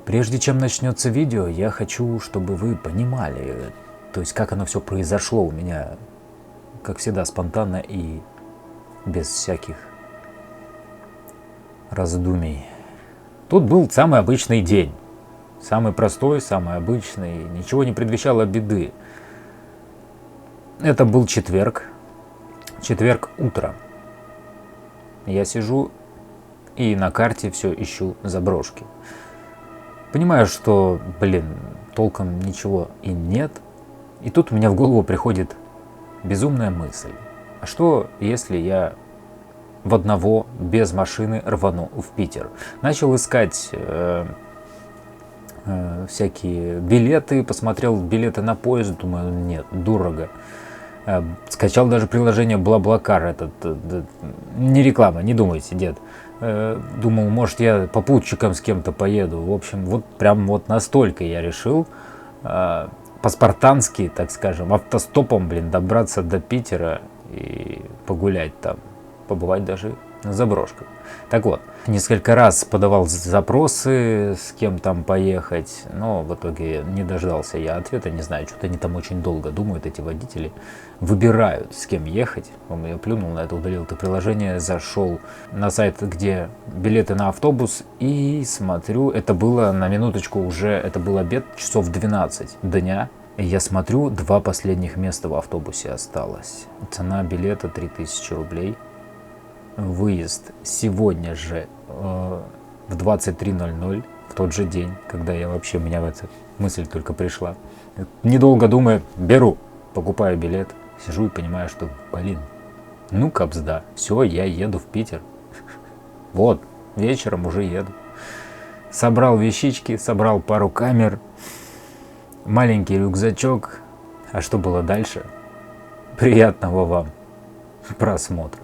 Прежде чем начнется видео, я хочу, чтобы вы понимали, то есть как оно все произошло у меня, как всегда, спонтанно и без всяких раздумий. Тут был самый обычный день. Самый простой, самый обычный, ничего не предвещало беды. Это был четверг утро. Я сижу и на карте все ищу заброшки. Понимаю, что, толком ничего и нет. И тут у меня в голову приходит безумная мысль. А что, если я в одного без машины рвану в Питер? Начал искать всякие билеты, посмотрел билеты на поезд, думаю, нет, дорого. Скачал даже приложение BlaBlaCar, не реклама, не думайте, дед. Думал, может, я попутчиком с кем-то поеду. В общем, прям настолько я решил по-спартански, так скажем, автостопом, добраться до Питера и погулять там, побывать даже на заброшках. Так вот, несколько раз подавал запросы, с кем там поехать, но в итоге не дождался я ответа, не знаю, что-то они там очень долго думают, эти водители, выбирают, с кем ехать. Я плюнул на это, удалил это приложение, зашел на сайт, где билеты на автобус, и смотрю, это было на минуточку уже, это был обед, часов 12 дня, и я смотрю, 2 последних места в автобусе осталось. Цена билета 3000 рублей. Выезд сегодня же в 23:00, в тот же день, когда у меня эта мысль только пришла. Недолго думая, беру, покупаю билет, сижу и понимаю, что, кабзда, все, я еду в Питер. Вот, вечером уже еду. Собрал вещички, собрал пару камер, маленький рюкзачок. А что было дальше? Приятного вам просмотра.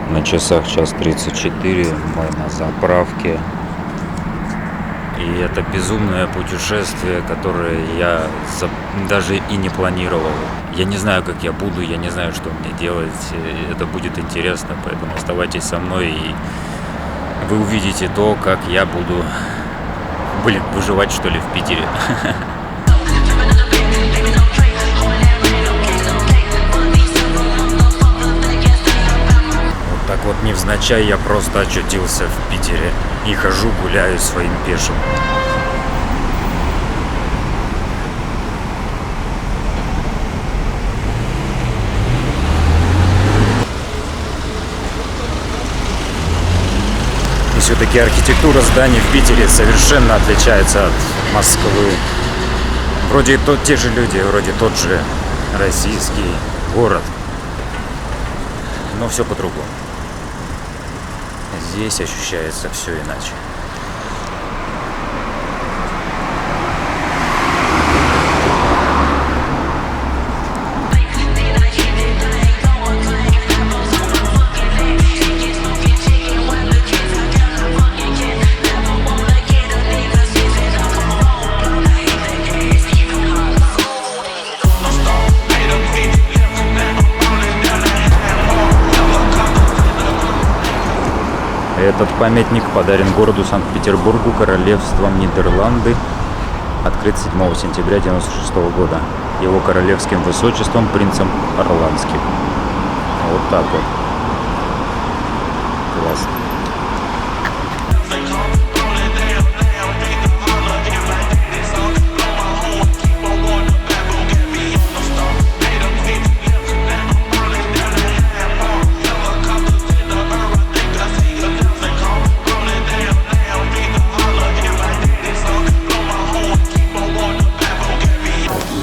На часах 1:34, мы на заправке. И это безумное путешествие, которое я даже и не планировал. Я не знаю, как я буду, я не знаю, что мне делать. Это будет интересно, поэтому оставайтесь со мной, и вы увидите то, как я буду, выживать, что ли, в Питере. Так вот, невзначай я просто очутился в Питере и хожу, гуляю своим пешим. И все-таки архитектура зданий в Питере совершенно отличается от Москвы. Вроде те же люди, вроде тот же российский город, но все по-другому. Здесь ощущается все иначе. Этот памятник подарен городу Санкт-Петербургу королевством Нидерланды, открыт 7 сентября 1996 года, его королевским высочеством принцем Орландским. Вот так вот. Классно.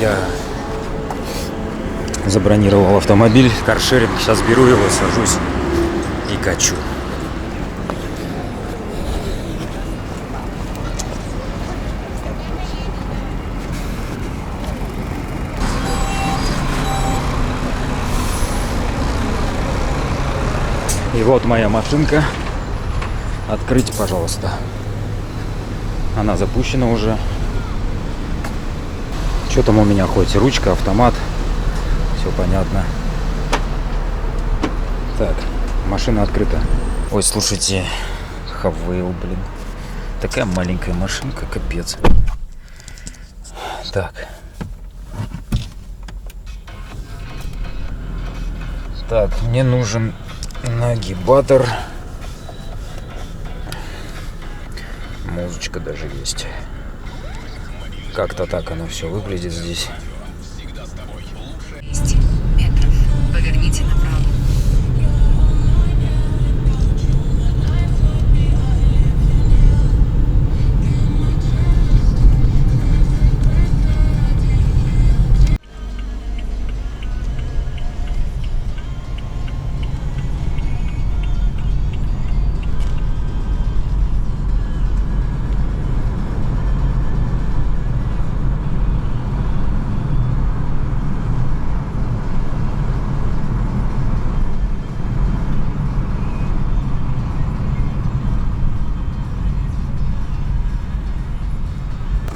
Я забронировал автомобиль, каршеринг, сейчас беру его, сажусь и качу. И вот моя машинка. Открыть, пожалуйста. Она запущена уже. Что там у меня хоть? Ручка, автомат. Все понятно. Так, машина открыта. Ой, слушайте, Хавейл, блин. Такая маленькая машинка, капец. Так. Так, мне нужен нагибатор. Музычка даже есть. Как-то так оно все выглядит здесь. 200 метров. Поверните направо.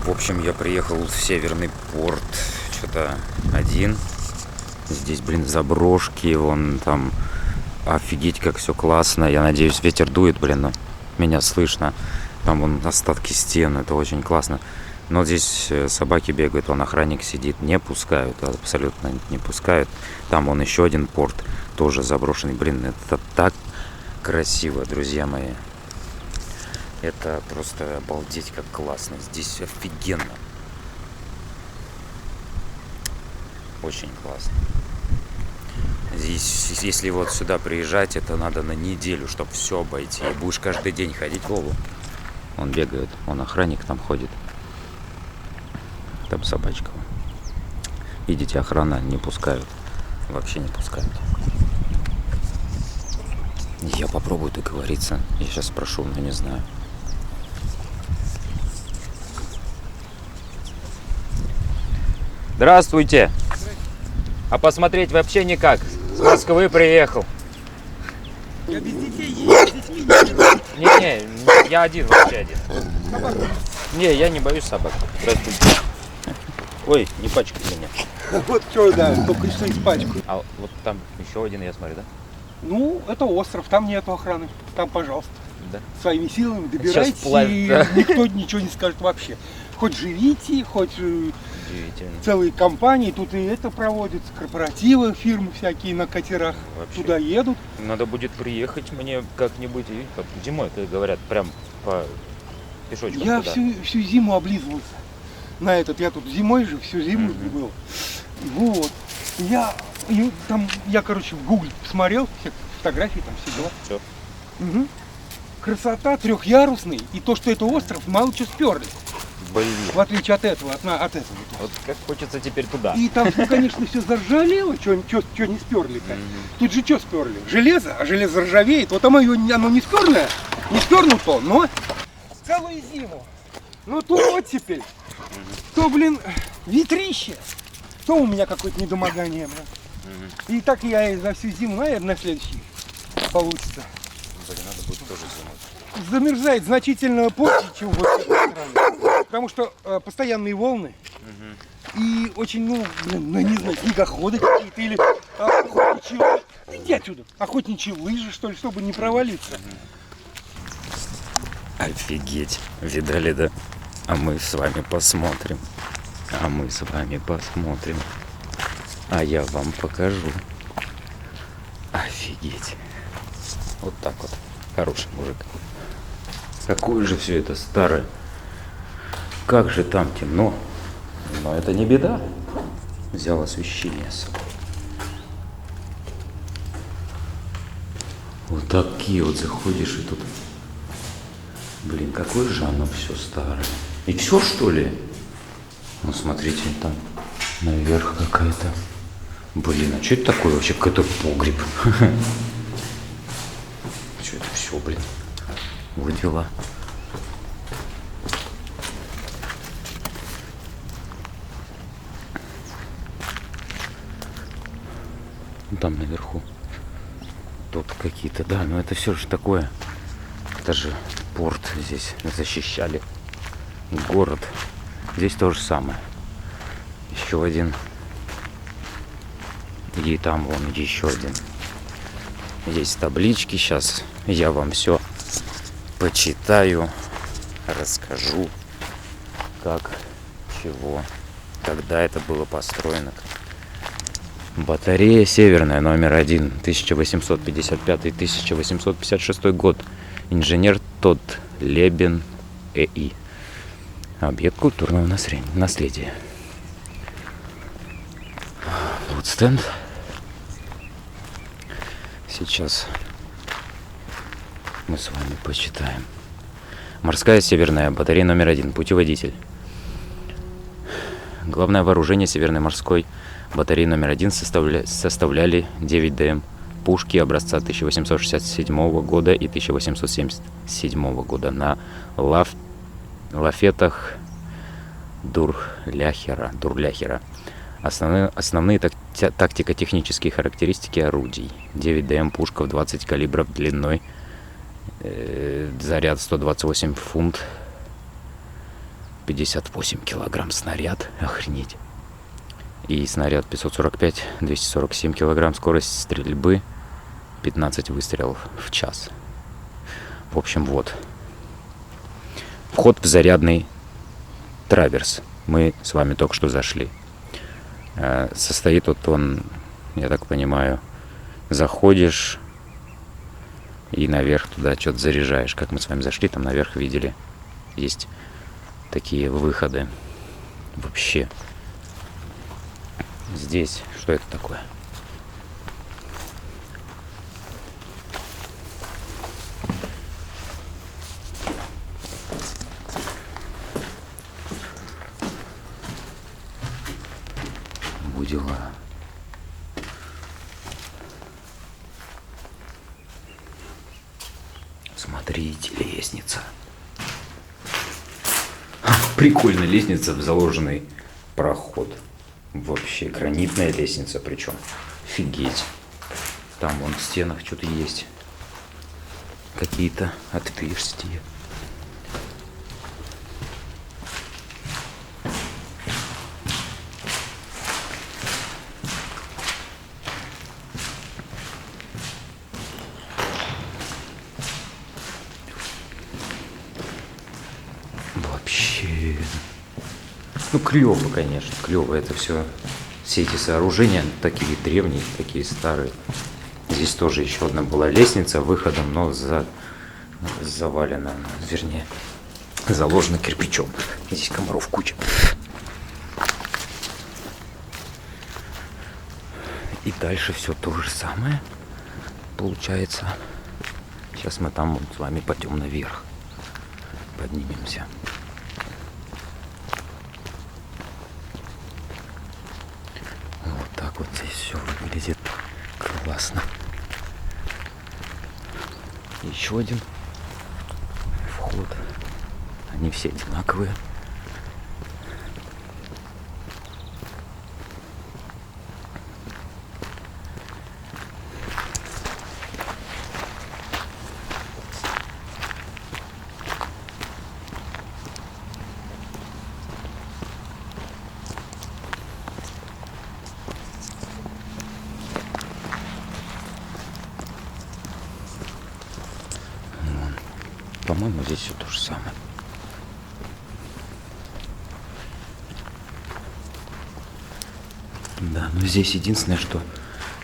В общем, я приехал в Северный порт. Что-то один. Здесь, блин, заброшки. Вон там. Офигеть, как все классно. Я надеюсь, ветер дует, блин, но меня слышно. Там вон остатки стен. Это очень классно. Но здесь собаки бегают, вон охранник сидит. Не пускают, абсолютно не пускают. Там вон еще один порт. Тоже заброшенный. Блин, это так красиво, друзья мои. Это просто обалдеть, как классно. Здесь офигенно. Очень классно. Здесь, если вот сюда приезжать, это надо на неделю, чтобы все обойти. И будешь каждый день ходить в Вову. Он бегает, он охранник там ходит. Там собачка. Видите, охрана не пускают. Вообще не пускают. Я попробую договориться. Я сейчас спрошу, но не знаю. Здравствуйте. А посмотреть вообще никак. С Москвы приехал. Я без детей еду, с детьми не еду. Не, я один, вообще один. Собаку. Не, я не боюсь собак. Здравствуйте. Ой, не пачкай меня. Вот что, да, только что испачкаю. А вот там еще один, я смотрю, да? Ну, это остров, там нету охраны. Там, пожалуйста, Да. своими силами Сейчас добирайтесь, вплавь, и да. никто ничего не скажет вообще. Хоть живите, хоть Удивительно. целые компании, тут и это проводятся, корпоративы, фирмы всякие на катерах Вообще. туда едут. Надо будет приехать мне как-нибудь, и как зимой, как говорят, прям по пешочкам Я туда. всю зиму облизывался на этот. Я тут зимой же всю зиму был. Вот. Я, короче, в Гугле посмотрел, все фотографии, там все дела. Всё. Мгм. Красота, трехъярусный, и то, что это остров, мало что сперли. Блин. В отличие от этого, от этого. Вот как хочется теперь туда. И там, ну, конечно, все заржавело, что не сперли-то. Тут же что сперли? Железо, а железо ржавеет. Вот оно не сперлое, не спернуто, но целую зиму. Ну тут вот теперь. То, блин, ветрище, то у меня какое-то недомогание, блин. И так я и за всю зиму, наверное, на следующий получится. Блин, надо будет тоже зимой. Замерзает значительно позже, чем в этой стране. Потому что постоянные волны. И очень, не знаю, снегоходы какие-то или охотничьи. Иди отсюда. Охотничьи лыжи, что ли, чтобы не провалиться. Офигеть. Видали, да? А мы с вами посмотрим. А я вам покажу. Офигеть. Вот так вот. Хороший мужик. Какое же все это старое. Как же там темно. Но это не беда. Взял освещение с собой. Вот такие вот заходишь и тут... Блин, какое же оно все старое. И все, что ли? Ну, смотрите, там наверх какая-то... Блин, а что это такое вообще? Какой-то погреб. Что это все, блин? Вот дела. Там наверху тут какие-то, да, но это все же такое. Это же порт, здесь защищали город. Здесь то же самое. Еще один. И там вон еще один. Есть таблички. Сейчас я вам все почитаю, расскажу, как, чего, когда это было построено. Батарея Северная, номер 1, 1855-1856 год. Инженер Тодд Лебен ЭИ. Объект культурного наследия. Вот стенд. Сейчас мы с вами почитаем. Морская Северная, батарея номер 1, путеводитель. Главное вооружение Северной морской батареи номер 1 составляли 9 ДМ. Пушки образца 1867 года и 1877 года на лафетах Дурляхера. Основные тактико-технические характеристики орудий. 9 ДМ пушка в 20 калибров длиной. Заряд 128 фунт. 58 килограмм снаряд. Охренеть. И снаряд 545, 247 килограмм. Скорость стрельбы 15 выстрелов в час. В общем, вот. Вход в зарядный траверс. Мы с вами только что зашли. Состоит вот он, я так понимаю, заходишь и наверх туда что-то заряжаешь. Как мы с вами зашли, там наверх видели, есть такие выходы. Вообще. Здесь, что это такое? Дела. Смотрите, лестница. Прикольно, лестница в заложенный проход. Вообще гранитная лестница, причем. Офигеть. Там вон в стенах что-то есть. Какие-то отверстия. Вообще, ну клево, конечно, клево. Это все эти сооружения такие древние, такие старые. Здесь тоже еще одна была лестница выходом, но завалена, вернее, заложена кирпичом. Здесь комаров куча. И дальше все то же самое получается. Сейчас мы там вот с вами пойдем наверх. Поднимемся. Вот так вот здесь все выглядит классно. Еще один вход. Они все одинаковые. По-моему, здесь все то же самое. Да, но здесь единственное, что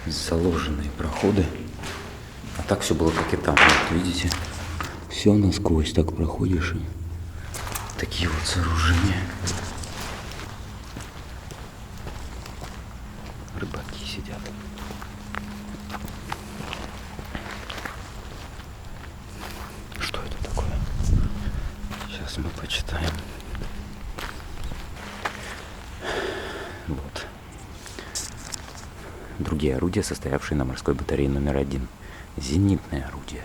заложенные проходы. А так все было как и там. Вот видите, все насквозь так проходишь. И такие вот сооружения. Рыбаки сидят. Сейчас мы почитаем. Вот. Другие орудия, состоявшие на морской батарее номер 1. Зенитное орудие.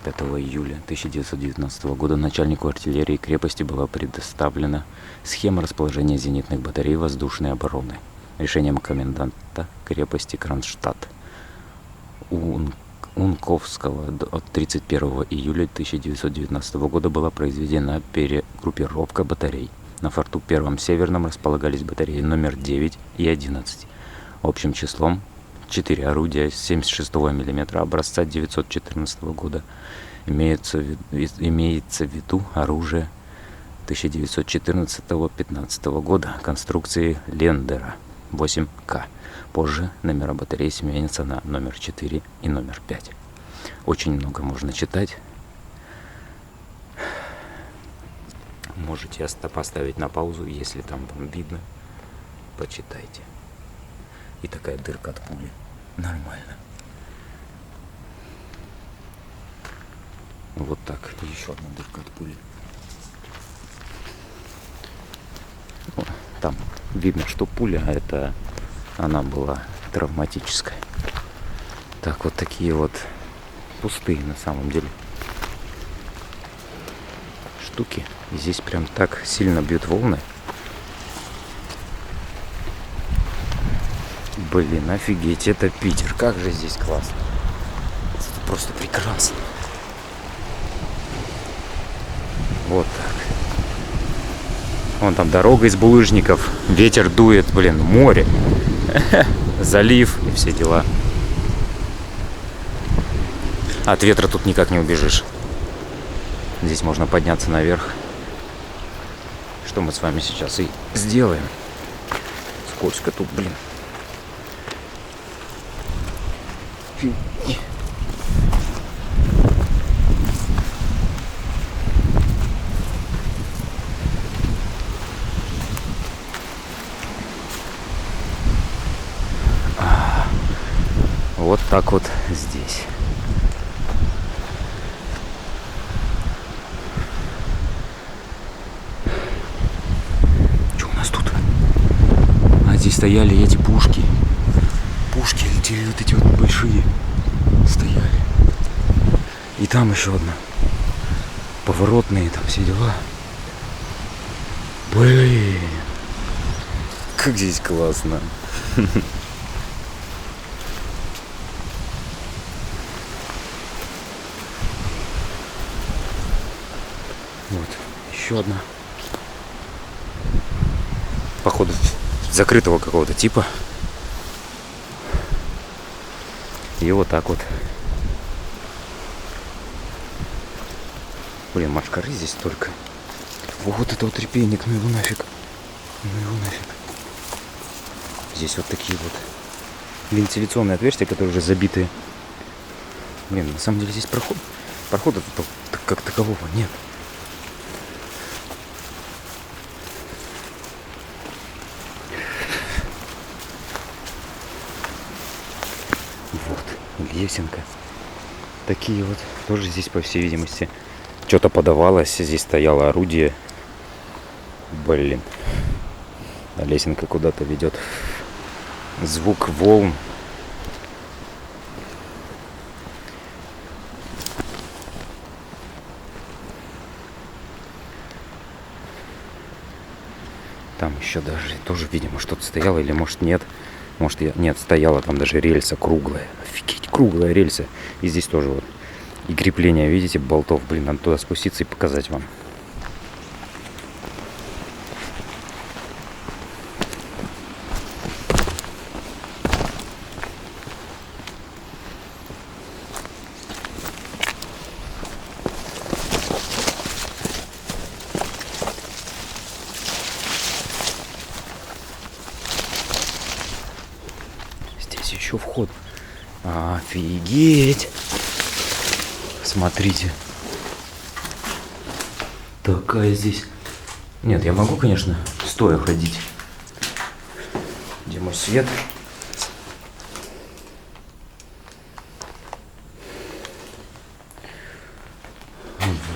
5 июля 1919 года начальнику артиллерии крепости была предоставлена схема расположения зенитных батарей воздушной обороны решением коменданта крепости Кронштадт Унковского от 31 июля 1919 года была произведена перегруппировка батарей. На форту Первом Северном располагались батареи номер 9 и 11. Общим числом 4 орудия 76 мм образца 914 года. Имеется в виду оружие 1914-15 года конструкции Лендера 8К. Позже номера батарей сменятся на номер 4 и номер 5. Очень много можно читать. Можете поставить на паузу, если там вам видно. Почитайте. И такая дырка от пули. Нормально. Вот так. Еще одна дырка от пули. О, там видно, что пуля, это она была травматическая. Так, вот такие вот пустые на самом деле штуки. И здесь прям так сильно бьют волны. Блин, офигеть, это Питер. Как же здесь классно. Это просто прекрасно. Вот так. Вон там дорога из булыжников. Ветер дует, блин, море. Залив и все дела. От ветра тут никак не убежишь. Здесь можно подняться наверх. Что мы с вами сейчас и сделаем. Скользко тут, блин. Вот так вот здесь. Что у нас тут? А здесь стояли эти пушки. Пушки летели, вот эти вот большие стояли. И там еще одна. Поворотные там все дела. Блин. Как здесь классно. Вот, еще одна. Походу, закрытого какого-то типа. И вот так вот. Блин, машкары здесь только. Вот это вот репейник, ну его нафиг. Ну его нафиг. Здесь вот такие вот вентиляционные отверстия, которые уже забиты. Блин, на самом деле здесь прохода тут как такового нет. Вот, лесенка. Такие вот. Тоже здесь, по всей видимости, что-то подавалось. Здесь стояло орудие. Блин. А лесенка куда-то ведет. Звук волн. Там еще даже тоже, видимо, что-то стояло, или может нет. Может, нет, стояла там даже рельса круглая. Офигеть, круглая рельса. И здесь тоже вот. И крепление, видите, болтов. Блин, надо туда спуститься и показать вам. Здесь еще вход. Офигеть! Смотрите. Такая здесь. Нет, я могу, конечно, стоя ходить. Где мой свет?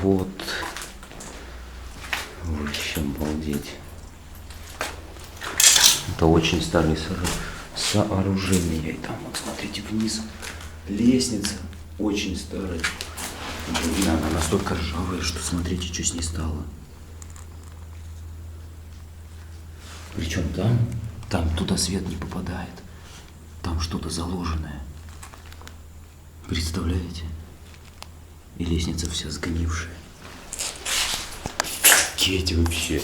Вот. Вообще обалдеть. Это очень старые сооружения. И там, вот смотрите, вниз лестница очень старая. Блин, она настолько ржавая, что смотрите, что с ней стало. Причем там туда свет не попадает. Там что-то заложенное. Представляете? И лестница вся сгнившая. Офигеть вообще.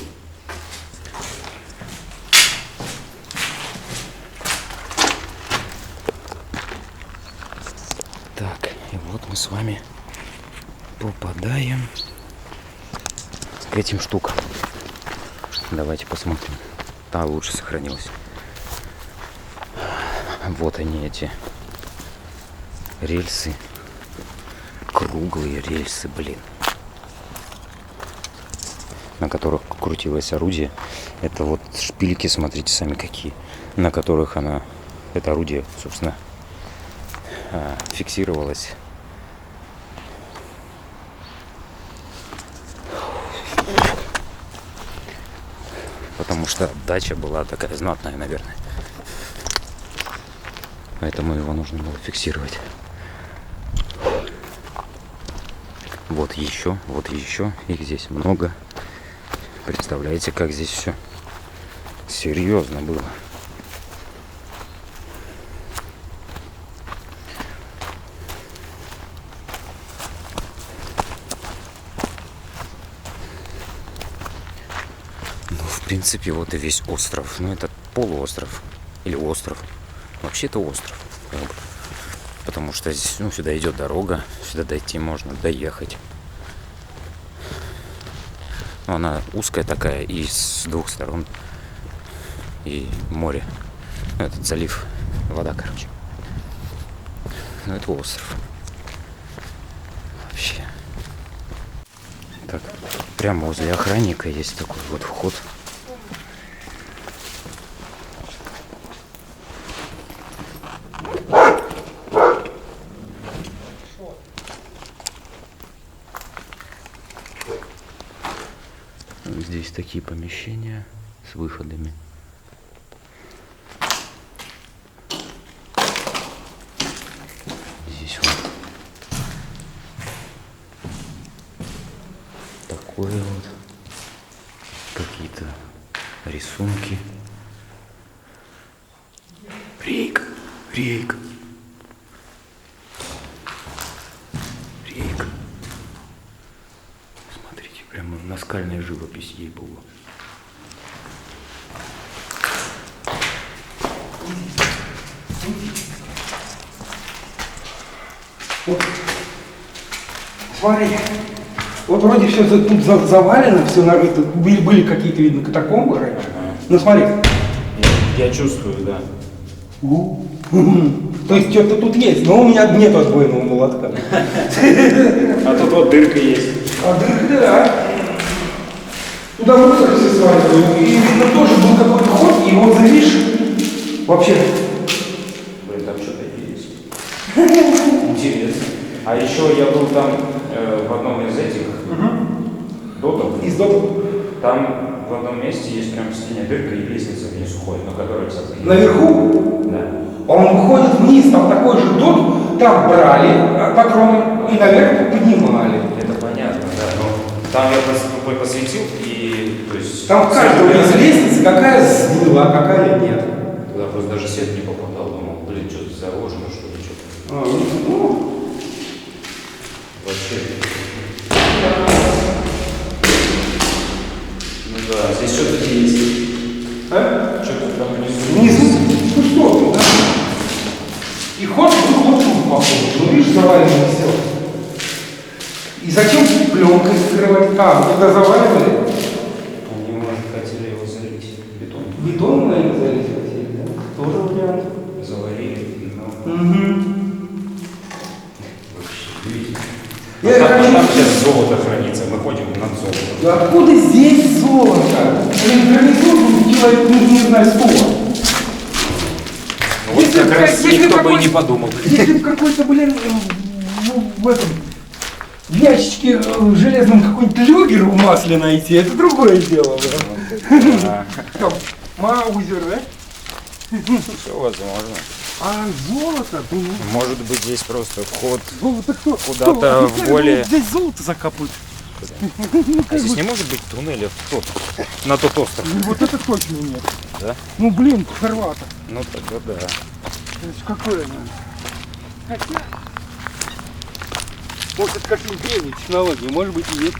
Так, и вот мы с вами попадаем к этим штукам. Давайте посмотрим. Та лучше сохранилась. Вот они, эти рельсы. Круглые рельсы, блин. На которых крутилось орудие. Это вот шпильки, смотрите сами какие. На которых это орудие, собственно, фиксировалось. Потому что отдача была такая знатная, наверное. Поэтому его нужно было фиксировать. Вот еще. Их здесь много. Представляете, как здесь все серьезно было. В принципе, вот и весь остров. Ну, это полуостров. Или остров. Вообще-то остров. Потому что здесь, сюда идет дорога. Сюда дойти можно, доехать. Но она узкая такая. И с двух сторон. И море. Этот залив. Вода, короче. Ну, это остров. Вообще. Так, прямо возле охранника есть такой вот вход. Здесь такие помещения с выходами. Здесь вот такое вот. Какие-то рисунки. Рейк. Смотрите, прямо наскальная живопись, ей-богу. Вот. Смотри, вот вроде все тут завалено, все были какие-то, видно, катакомбы раньше. Ну смотри. Я чувствую, да. То есть что-то тут есть, но у меня нет отбойного молотка. А тут вот дырка есть. А дырка, да. Туда мусор все сваливали. И видно тоже был какой-то ход, и вот зависший. Вообще. Блин, там что-то есть. Интересно. А еще я был там в одном из этих дотов. Из дотов. Там в одном месте есть прям в стене дырка и лестница вниз уходит, на которой вся заедет. Наверху? Да. Он уходит вниз, там такой же дот, там брали патроны и наверх поднимали. Это понятно, да. Но там я просто рукой посветил и, то есть... Там в каждой из лестницы какая сгнила, какая нет. Туда просто даже свет не попадал, думал, блин, что-то заложено, что ли, что-то. Ну, Вообще. Ну да, здесь что-то есть. а? Что-то там внизу. Внизу? Ну что, да? И ход был вот тут, походу. Ну видишь, завалено все. И зачем пленкой скрывать? А, когда заваливали? Они, может, хотели его залить бетоном. Бетон, наверное, залить хотели, да? Тоже вариант. Заварили, но... Вообще, видите? Я Там хочу- сейчас золото хранится, мы ходим над золотом. Да откуда здесь золото? Блин, гарнизон человек не знаю сколько. Вот Если как раз если никто бы и какой- не подумал. Если в какой-то, блин, в этом в ящичке железном какой-нибудь люгер в масле найти, это другое дело. Да. Там, маузер, да? Все возможно. А золото? Ну, Может быть, здесь просто вход. золото кто? Куда-то Кто? в Офицеры более- думают, здесь золото закапывают. А здесь не может быть туннеля в тот, на тот остров? Ну, вот это точно нет. Да? Ну блин, хорвата. Ну тогда да. То есть какое оно? Хотя... Может, это какие-нибудь древние технологии, может быть, и есть.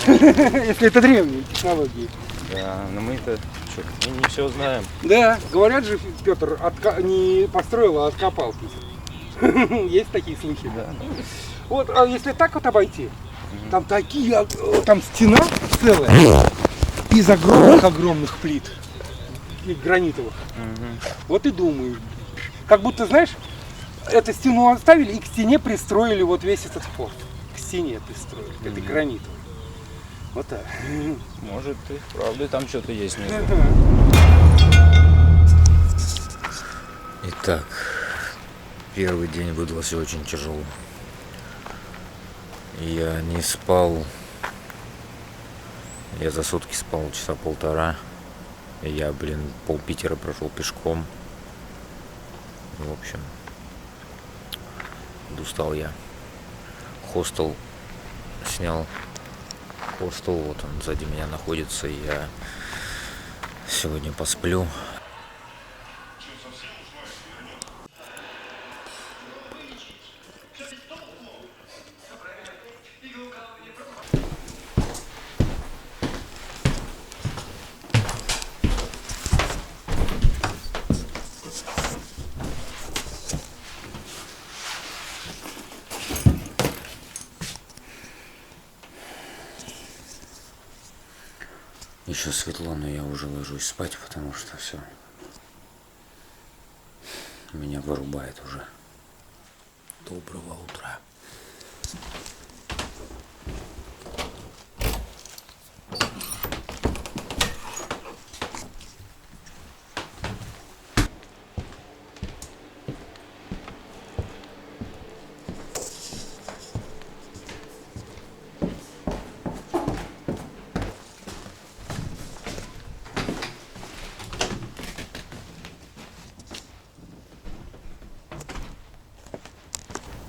Если это древние технологии. Да, но мы-то не все знаем. Да, говорят же, Петр не построил, а откопал. Есть такие слухи, да. Вот, а если так вот обойти, там такие, там стена целая из огромных плит, и гранитовых. Вот и думаю, как будто, знаешь, эту стену оставили и к стене пристроили вот весь этот форт. К стене пристроили, этой гранитовой. Вот так. Может, и правда там что-то есть внизу. Итак, первый день выдался очень тяжело. Я не спал. Я за сутки спал часа полтора. Я, пол-Питера прошел пешком. В общем, устал я. Хостел снял. Хостел, вот он сзади меня находится. Я сегодня посплю. Еще светло, но я уже ложусь спать, потому что все. Меня вырубает уже. Доброго утра.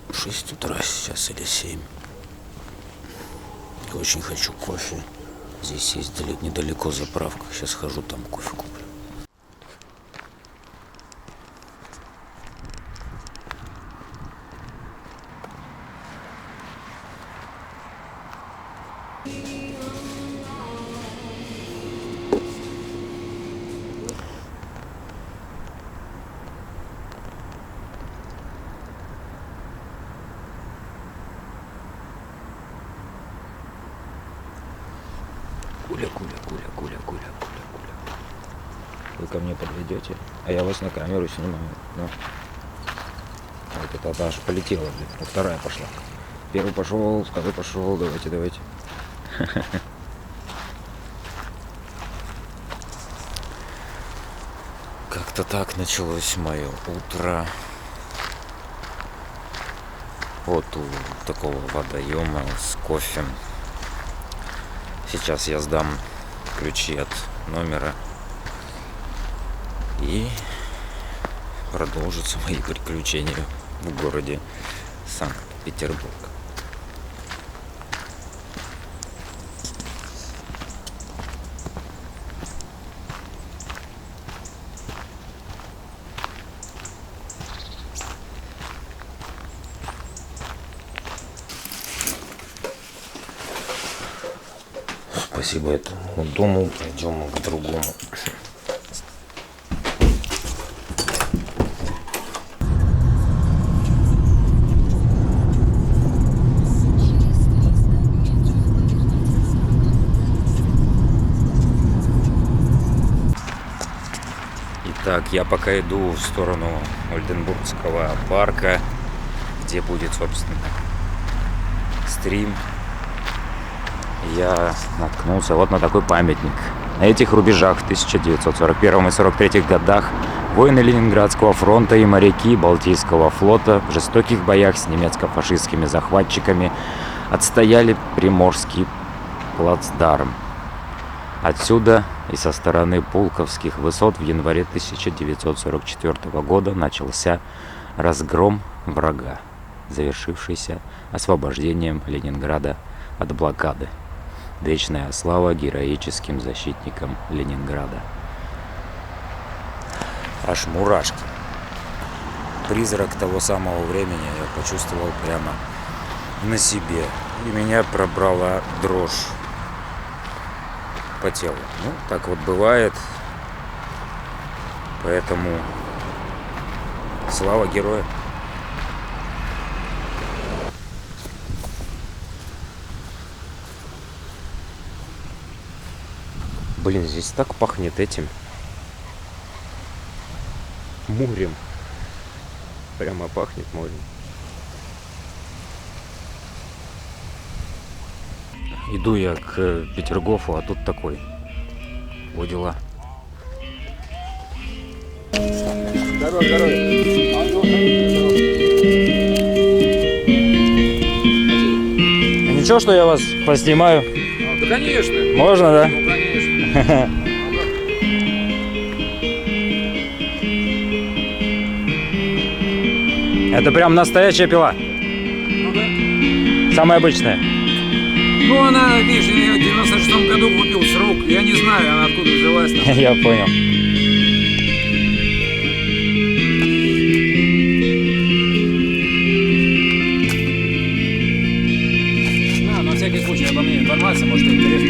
В 6 утра сейчас или 7. Очень хочу кофе. Здесь есть недалеко заправка. Сейчас хожу, там кофе куплю. Куля. Вы ко мне подойдете, а я вас на камеру снимаю. Ну. Вот это аж полетела, а вторая пошла. Первый пошел, второй пошел, давайте. Как-то так началось мое утро. Вот у такого водоема с кофе. Сейчас я сдам ключи от номера и продолжатся мои приключения в городе Санкт-Петербург. Спасибо этому дому, пойдем к другому. Итак, я пока иду в сторону Ольденбургского парка, где будет, собственно, стрим. Я наткнулся вот на такой памятник. На этих рубежах в 1941 и 1943 годах воины Ленинградского фронта и моряки Балтийского флота в жестоких боях с немецко-фашистскими захватчиками отстояли Приморский плацдарм. Отсюда и со стороны Пулковских высот в январе 1944 года начался разгром врага, завершившийся освобождением Ленинграда от блокады. Вечная слава героическим защитникам Ленинграда. Аж мурашки. Призрак того самого времени я почувствовал прямо на себе. И меня пробрала дрожь по телу. Ну, так вот бывает. Поэтому слава герою. Блин, здесь так пахнет этим морем. Прямо пахнет морем. Иду я к Петергофу, а тут такой. Вот дела. Ничего, что я вас поснимаю? Да, конечно. Можно, да? Ну, конечно. Это прям настоящая пила. Ну, да. Самая обычная. Ну, она, видишь, я ее в 96-м году купил с рук. Я не знаю, она откуда взялась там. Я понял. На всякий случай обо мне информация, может, интересно.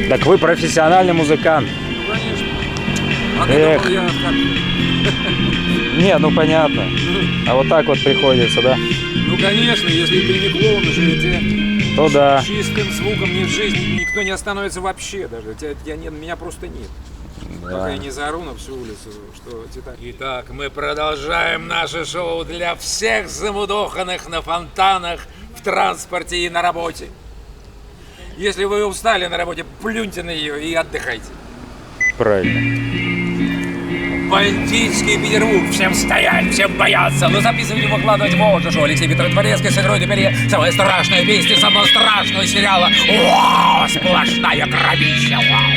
Так вы профессиональный музыкант. Ну, конечно. А ты Эх. думал, я как? Не, ну понятно. А вот так вот приходится, да? Ну, конечно, если ты не клоун, уже То да. чистым звуком ни в жизни никто не остановится вообще даже. Меня просто нет. Пока я не заору на всю улицу, что Титаник. Итак, мы продолжаем наше шоу для всех замудоханных на фонтанах, в транспорте и на работе. Если вы устали на работе, плюньте на нее и отдыхайте. Правильно. Бандитский Петербург. Всем стоять, всем бояться. Но записывать и выкладывать вот же шоу. Алексей Петров Дворецкий сыграет теперь самая страшная песня самого страшного сериала. Вау, сплошная кровища. Вау.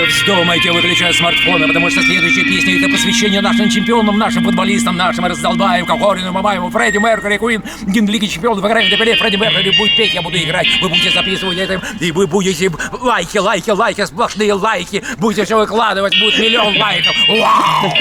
Вздумайте выключать смартфоны, потому что следующая песня — это посвящение нашим чемпионам, нашим футболистам, нашим Раздолбаем, Кокорину, Мамаеву, Фредди Меркьюри, Куин, Лиги чемпионов, играем теперь, Фредди Меркьюри будет петь, я буду играть, вы будете записывать это, и вы будете лайки, сплошные лайки, будете все выкладывать, будет 1 000 000 лайков. Вау!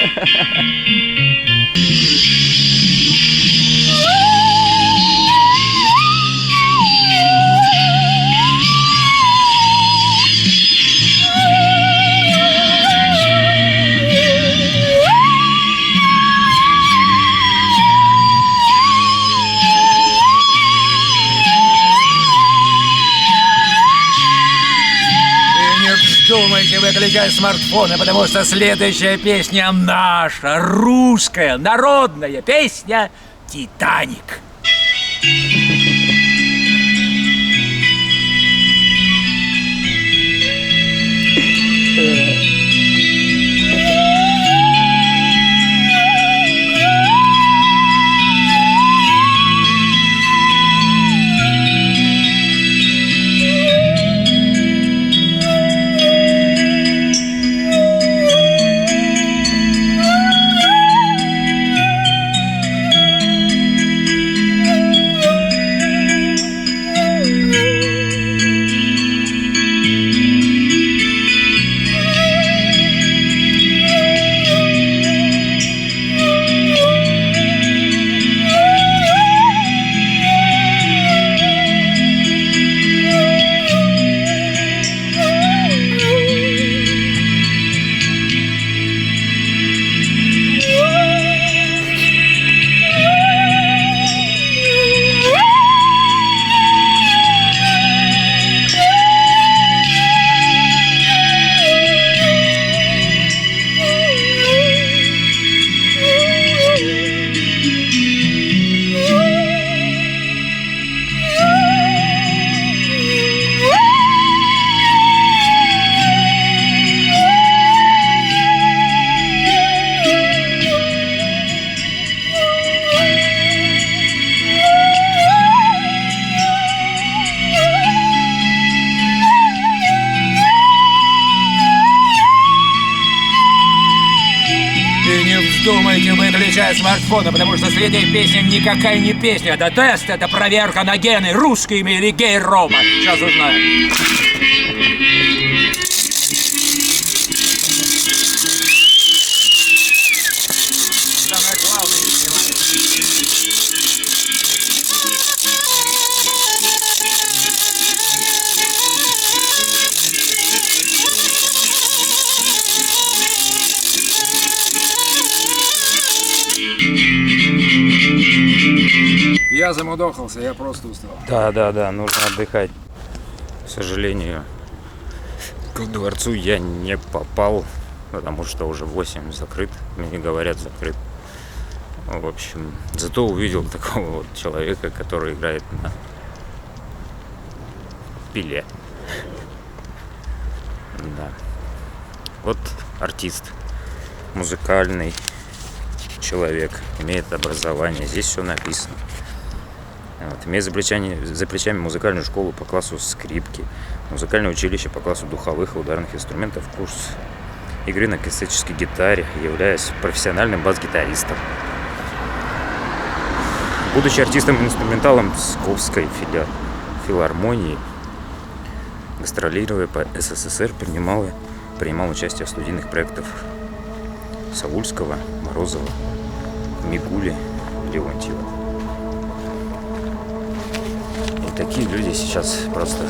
Думайте, выключать смартфоны, потому что следующая песня наша, русская, народная песня «Титаник». включая смартфоны, потому что среди песен никакая не песня. Это тест, это проверка на гены, русскими или гей-рома. Сейчас узнаем. Самое главное не снимай. Я замудохался, я просто устал. Да, нужно отдыхать. К сожалению, к дворцу я не попал, потому что уже 8 закрыт. Мне говорят, закрыт. В общем, зато увидел такого вот человека, который играет на пиле. Да. Вот артист, музыкальный человек, имеет образование. Здесь все написано. Вот. Имеет за плечами музыкальную школу по классу скрипки, музыкальное училище по классу духовых и ударных инструментов, курс игры на классической гитаре, являясь профессиональным бас-гитаристом. Будучи артистом-инструменталом Псковской филармонии, гастролируя по СССР, принимал участие в студийных проектах Саульского, Морозова, Мигули, Леонтьева. И такие люди сейчас просто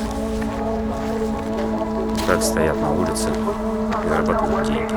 так стоят на улице и зарабатывают деньги.